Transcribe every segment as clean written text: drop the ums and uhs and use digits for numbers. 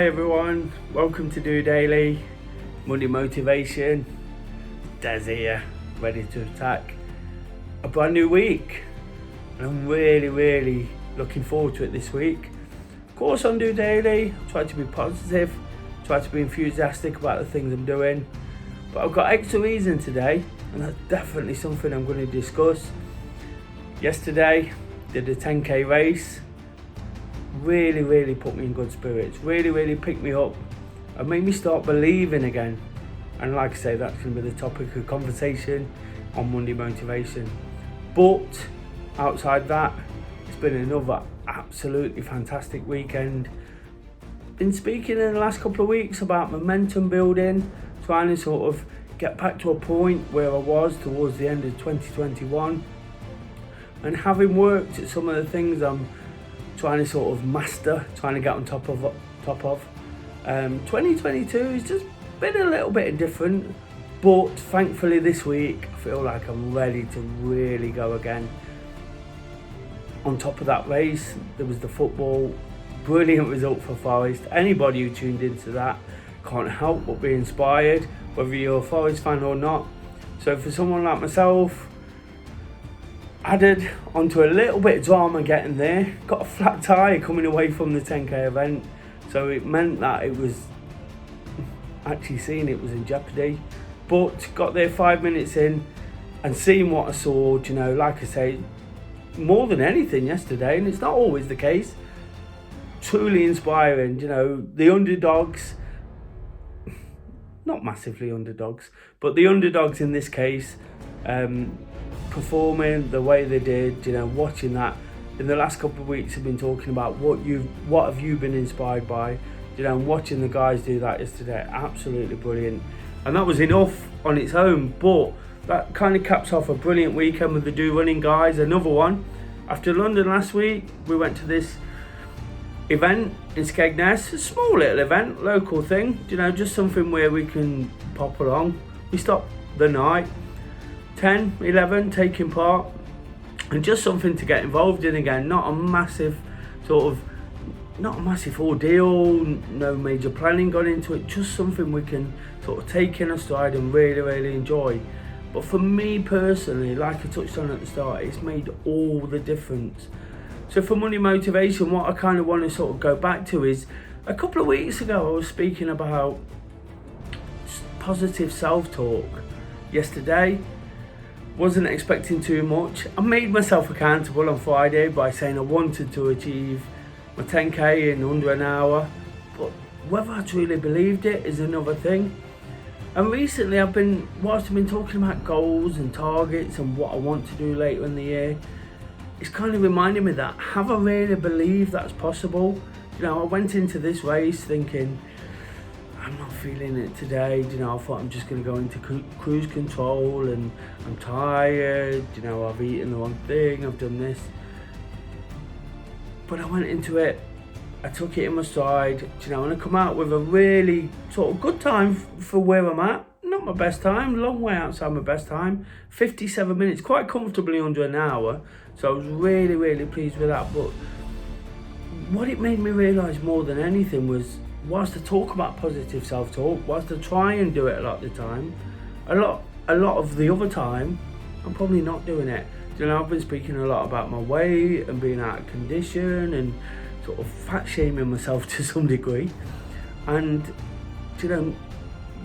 Hi everyone, welcome to DOdaily, Monday Motivation. Des here, ready to attack a brand new week. And I'm really looking forward to it this week. Of course on DOdaily, I try to be positive, try to be enthusiastic about the things I'm doing. But I've got extra reason today, and that's definitely something I'm going to discuss. Yesterday, did a 10k race. Really put me in good spirits, really picked me up and made me start believing again. And like I say, that's going to be the topic of conversation on Monday Motivation. But outside that, it's been another absolutely fantastic weekend. Been speaking in the last couple of weeks about momentum building, trying to sort of get back to a point where I was towards the end of 2021, and having worked at some of the things I'm trying to sort of master, trying to get on top of. 2022 has just been a little bit different, but thankfully this week I feel like I'm ready to really go again. On top of that race, there was the football, brilliant result for Forest. Anybody who tuned into that can't help but be inspired, whether you're a Forest fan or not. So for someone like myself, added onto a little bit of drama getting there, got a flat tyre coming away from the 10k event, so it meant that it was actually seen it was in jeopardy, but got there 5 minutes in and seeing what I saw, like I say, more than anything yesterday, and it's not always the case, truly inspiring. The underdogs, not massively underdogs, but the underdogs in this case, performing the way they did, watching that. In the last couple of weeks I've been talking about what have you been inspired by, and watching the guys do that yesterday, absolutely brilliant. And that was enough on its own, but that kind of caps off a brilliant weekend with the Do Running guys. Another one. After London last week, we went to this event in Skegness, a small little event, local thing, just something where we can pop along. We stopped the night, 10, 11 taking part, and just something to get involved in again. Not a massive ordeal, no major planning gone into it, just something we can sort of take in a stride and really enjoy. But for me personally, like I touched on at the start, it's made all the difference. So for Monday Motivation, what I kind of want to sort of go back to is, a couple of weeks ago I was speaking about positive self-talk. Yesterday, wasn't expecting too much. I made myself accountable on Friday by saying I wanted to achieve my 10k in under an hour, but whether I truly believed it is another thing. And recently whilst I've been talking about goals and targets and what I want to do later in the year, it's kind of reminded me that, have I really believed that's possible? I went into this race thinking, I'm not feeling it today, I thought I'm just going to go into cruise control and I'm tired, I've eaten the wrong thing, I've done this. But I went into it, I took it in my stride, and I come out with a really sort of good time for where I'm at. Not my best time, long way outside my best time, 57 minutes, quite comfortably under an hour. So I was really pleased with that. But what it made me realise more than anything was, whilst I talk about positive self-talk, whilst I try and do it a lot of the time, a lot of the other time, I'm probably not doing it. I've been speaking a lot about my weight and being out of condition and sort of fat shaming myself to some degree. And,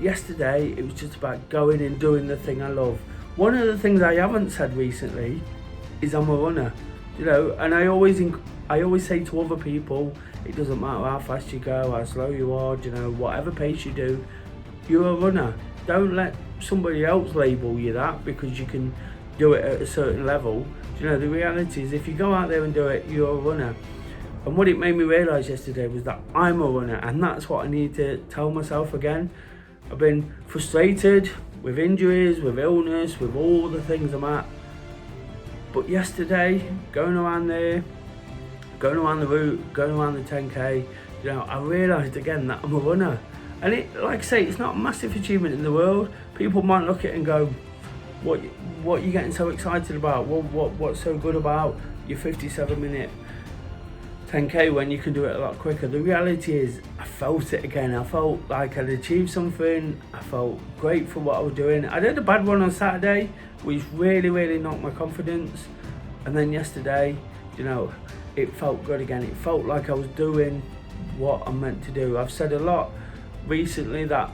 yesterday it was just about going and doing the thing I love. One of the things I haven't said recently is I'm a runner, and I always say to other people, it doesn't matter how fast you go, how slow you are, whatever pace you do, you're a runner. Don't let somebody else label you that because you can do it at a certain level. The reality is, if you go out there and do it, you're a runner. And what it made me realise yesterday was that I'm a runner, and that's what I need to tell myself again. I've been frustrated with injuries, with illness, with all the things I'm at. But yesterday, going around there, going around the route, going around the 10k, I realised again that I'm a runner. And it, like I say, it's not a massive achievement in the world. People might look at it and go, what are you getting so excited about? What's so good about your 57 minute 10k when you can do it a lot quicker. The reality is I felt it again. I felt like I'd achieved something. I felt great for what I was doing. I did a bad one on Saturday, which really knocked my confidence. And then yesterday, it felt good again. It felt like I was doing what I'm meant to do. I've said a lot recently that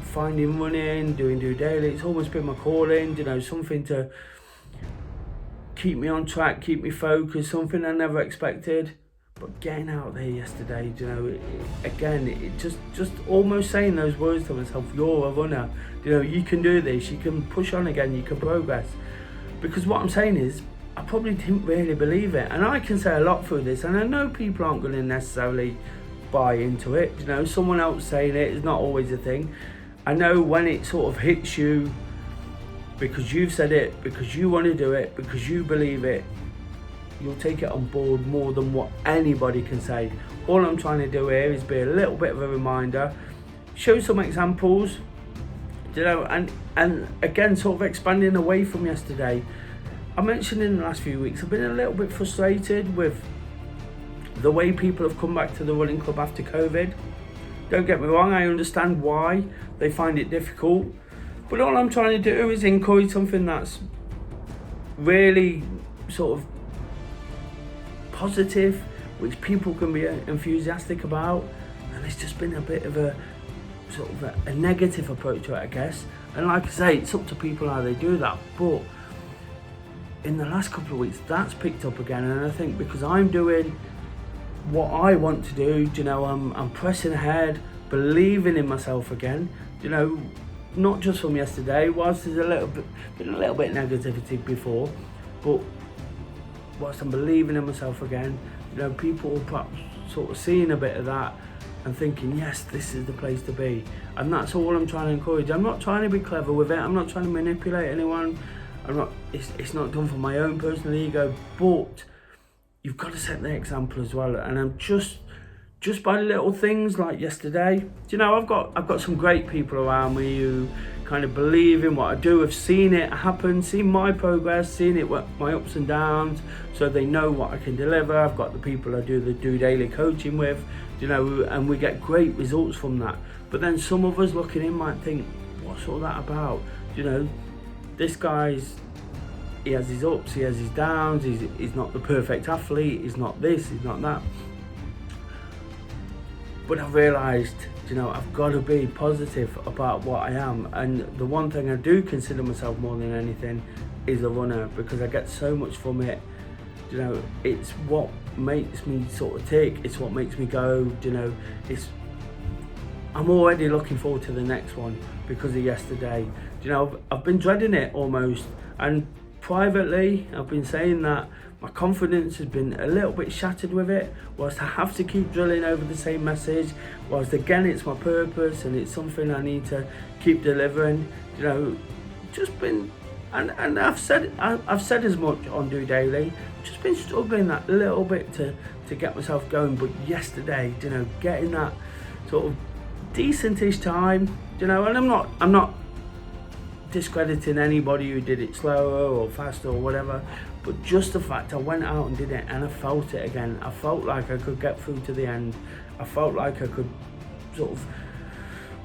finding running, doing DOdaily, it's almost been my calling, something to keep me on track, keep me focused, something I never expected. But getting out there yesterday, it just almost saying those words to myself, you're a runner, you can do this, you can push on again, you can progress. Because what I'm saying is, I probably didn't really believe it. And I can say a lot through this, and I know people aren't going to necessarily buy into it. Someone else saying it is not always a thing. I know when it sort of hits you because you've said it, because you want to do it, because you believe it, you'll take it on board more than what anybody can say. All I'm trying to do here is be a little bit of a reminder, show some examples, and again, sort of expanding away from yesterday. I mentioned in the last few weeks, I've been a little bit frustrated with the way people have come back to the running club after COVID. Don't get me wrong, I understand why they find it difficult, but all I'm trying to do is encourage something that's really sort of positive, which people can be enthusiastic about. And it's just been a bit of a sort of a negative approach to it, I guess. And like I say, it's up to people how they do that, but in the last couple of weeks that's picked up again. And I think because I'm doing what I want to do, I'm pressing ahead, believing in myself again, not just from yesterday, whilst there's been a little bit negativity before, but whilst I'm believing in myself again, people are perhaps sort of seeing a bit of that and thinking, yes, this is the place to be. And that's all I'm trying to encourage. I'm not trying to be clever with it, I'm not trying to manipulate anyone, it's not done for my own personal ego, but you've got to set the example as well. And I'm just by little things like yesterday, I've got some great people around me who kind of believe in what I do, have seen it happen, seen my progress, seen it, my ups and downs, so they know what I can deliver. I've got the people I do the DOdaily coaching with, and we get great results from that. But then some of us looking in might think, what's all that about? This he has his ups, he has his downs, he's not the perfect athlete, he's not this, he's not that. But I've realised, I've got to be positive about what I am. And the one thing I do consider myself more than anything is a runner, because I get so much from it. It's what makes me sort of tick, it's what makes me go, I'm already looking forward to the next one because of yesterday. I've been dreading it almost, and privately I've been saying that my confidence has been a little bit shattered with it, whilst I have to keep drilling over the same message, whilst again it's my purpose and it's something I need to keep delivering. Just been, and I've said as much on DOdaily, just been struggling that little bit to get myself going. But yesterday, getting that sort of decentish time, and I'm not discrediting anybody who did it slower or faster or whatever, but just the fact I went out and did it and I felt it again. I felt like I could get through to the end. I felt like I could sort of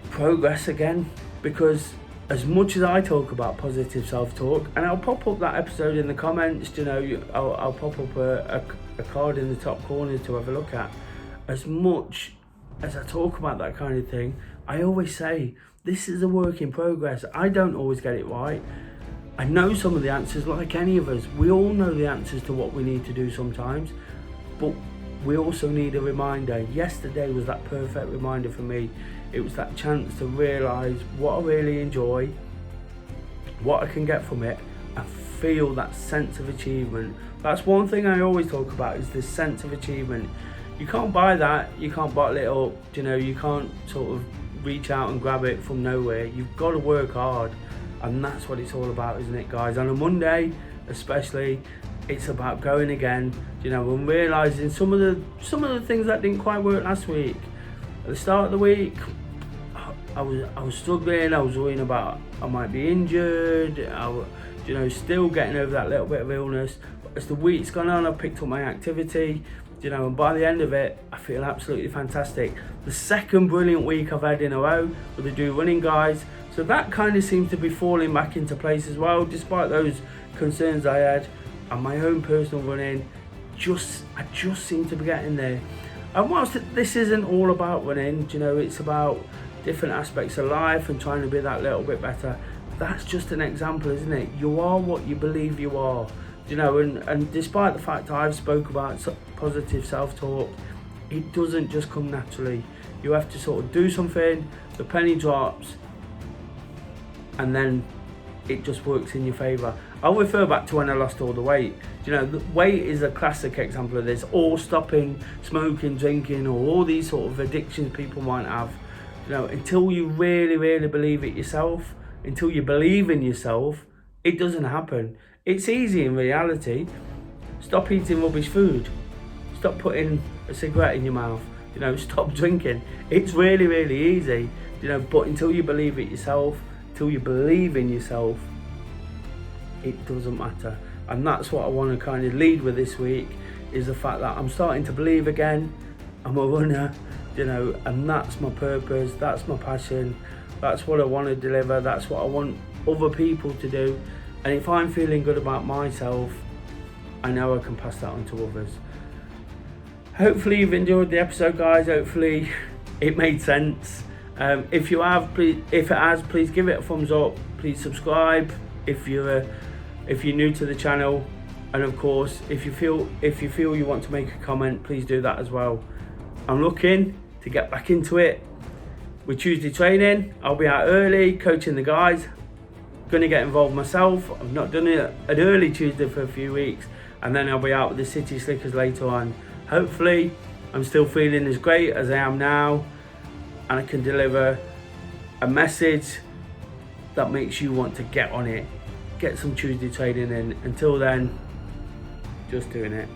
progress again, because as much as I talk about positive self-talk, and I'll pop up that episode in the comments, I'll pop up a card in the top corner to have a look at. As much as I talk about that kind of thing, I always say, this is a work in progress. I don't always get it right. I know some of the answers, like any of us. We all know the answers to what we need to do sometimes, but we also need a reminder. Yesterday was that perfect reminder for me. It was that chance to realise what I really enjoy, what I can get from it, and feel that sense of achievement. That's one thing I always talk about, is this sense of achievement. You can't buy that, you can't bottle it up, you can't sort of reach out and grab it from nowhere. You've got to work hard, and that's what it's all about, isn't it, guys? On a Monday especially, it's about going again, and realising some of the things that didn't quite work last week. At the start of the week, I was struggling. I was worrying about I might be injured. I was, still getting over that little bit of illness. But as the week's gone on, I've picked up my activity. and by the end of it, I feel absolutely fantastic. The second brilliant week I've had in a row with the Do Running guys, so that kind of seems to be falling back into place as well, despite those concerns I had and my own personal running. I just seem to be getting there. And whilst this isn't all about running, it's about different aspects of life and trying to be that little bit better. That's just an example, isn't it? You are what you believe you are. And despite the fact I've spoke about positive self-talk, it doesn't just come naturally. You have to sort of do something, the penny drops, and then it just works in your favour. I'll refer back to when I lost all the weight. The weight is a classic example of this, or stopping smoking, drinking, or all these sort of addictions people might have. Until you really, really believe it yourself, until you believe in yourself, it doesn't happen. It's easy in reality. Stop eating rubbish food. Stop putting a cigarette in your mouth. Stop drinking. It's really, really easy. But until you believe it yourself, until you believe in yourself, it doesn't matter. And that's what I want to kind of lead with this week, is the fact that I'm starting to believe again. I'm a runner, and that's my purpose, that's my passion, that's what I want to deliver, that's what I want other people to do. And if I'm feeling good about myself, I know I can pass that on to others. Hopefully you've enjoyed the episode, guys. Hopefully it made sense. If it has, please give it a thumbs up. Please subscribe if you're new to the channel, and of course, if you feel you want to make a comment, please do that as well. I'm looking to get back into it with Tuesday training. I'll be out early coaching the guys. Going to get involved myself. I've not done it an early Tuesday for a few weeks, and then I'll be out with the City Slickers later on. Hopefully I'm still feeling as great as I am now, and I can deliver a message that makes you want to get on it, get some Tuesday training in. Until then, just doing it.